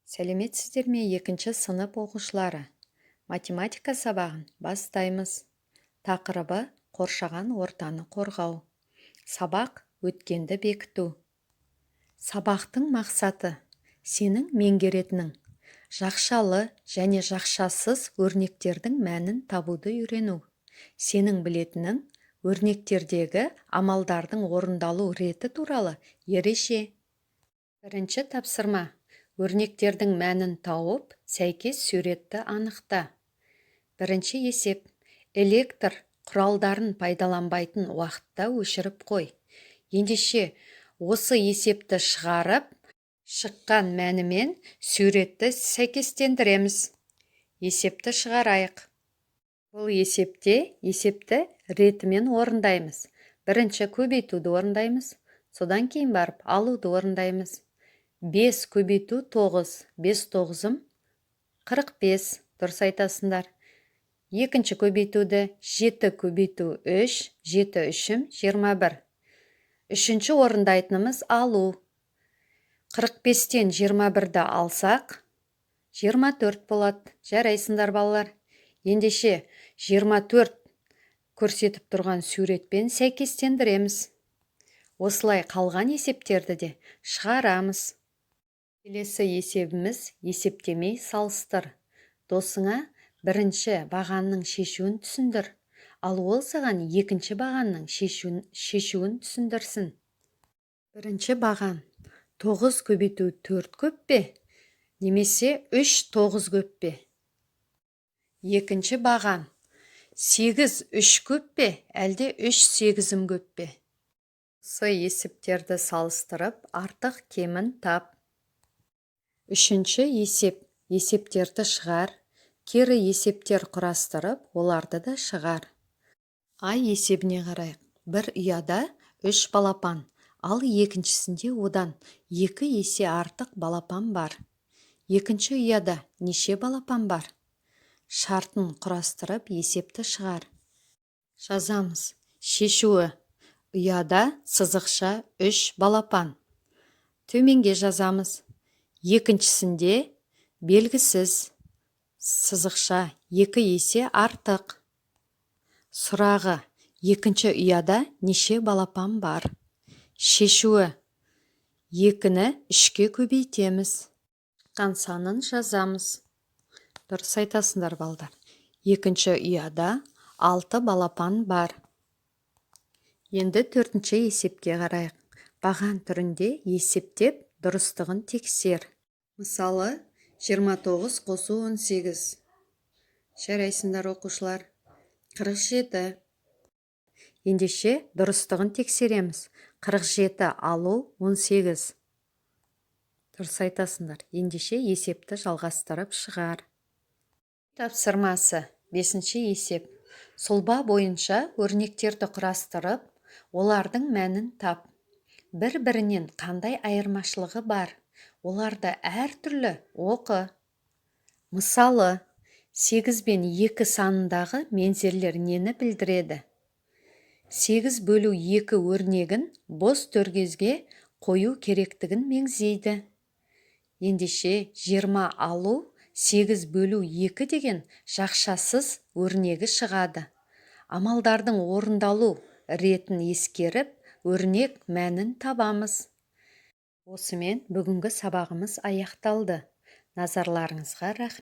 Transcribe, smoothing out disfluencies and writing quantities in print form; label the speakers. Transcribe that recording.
Speaker 1: Сәлеметсіздер ме екінші сынып оқушылары? Математика сабағын бастаймыз. Тақырыбы қоршаған ортаны қорғау. Сабақ өткенді бекіту. Сабақтың мақсаты сенің меңгеретінің жақшалы және жақшасыз өрнектердің мәнін табуды үйрену. Сенің білетінің өрнектердегі амалдардың орындалу реті туралы ереже. Бірінші тапсырма. Өрнектердің мәнін тауып, сәйкес суретті анықта. Бірінші есеп. Электр құралдарын пайдаланбайтын уақытта өшіріп қой. Ендеше, осы есепті шығарып, шыққан мәнімен суретті сәйкестендіреміз. Есепті шығарайық. Бұл есепті ретімен орындаймыз. Бірінші көбейтуді орындаймыз. Содан кейін барып алуды орындаймыз. 5 көбейту 9, 5 9-ым 45, дұрыс айтасыңдар. Екінші көбейтуді 7 көбейту 3, 7 3-ім 21. Үшінші орындайтынымыз алу. 45-тен 21-ді алсақ, 24 болады. Жарайсыңдар балалар. Ендеше 24 көрсетіп тұрған суретпен сәйкестендіреміз. Осылай қалған есептерді де шығарамыз. Келесі есебіміз есептемей салыстыр. Досыңа бірінші бағанның шешуін түсіндір. Ал ол саған екінші бағанның шешуін түсіндірсін. Бірінші баған 9 көбейту 4 көп пе? Немесе 3 9 көп пе? Екінші баған 8 3 көп пе? Әлде 3 8-ім көп пе? Осы есептерді салыстырып, артық кемін тап. Үшінші есеп. Есептерді шығар. Кері есептер құрастырып, оларды да шығар. А есебіне қарайық. Бір ұяда 3 балапан, ал екіншісінде одан 2 есе артық балапан бар. Екінші ұяда неше балапан бар? Шартын құрастырып, есепті шығар. Жазамыз. Шешуі. Ұяда сызықша 3 балапан. Төменге жазамыз. Екіншісінде белгісіз сызықша 2 есе артық. Сұрағы. Екінші ұяда неше балапан бар? Шешуі. 2-ні 3-ке көбейтеміз. Шыққан санын жазамыз. Дұрыс айтасыңдар балдар. Екінші ұяда 6 балапан бар. Енді төртінші есепке қарайық. Баған түрінде есептеп, дұрыстығын тексер. Мысалы, 29 қосу 18. Жарайсыңдар оқушылар. 47. Ендеше, дұрыстығын тексереміз. 47 алу 18. Дұрыс айтасыңдар. Ендеше, есепті жалғастырып шығар. Тапсырмасы. 5-ші есеп. Сұлба бойынша өрнектерді құрастырып, олардың мәнін тап. Бір-бірінен қандай айырмашылығы бар? Оларды әртүрлі оқы. Мысалы, 8 бен 2 санындағы мензерлер нені білдіреді? 8 бөлу 2 өрнегін бос төргезге қою керектігін меңзейді. Ендеше 20 алу 8 бөлу 2 деген жақшасыз өрнегі шығады. Амалдардың орындалу ретін ескеріп, өрнек мәнін табамыз. Осымен бүгінгі сабағымыз аяқталды. Назарларыңызға рахмет.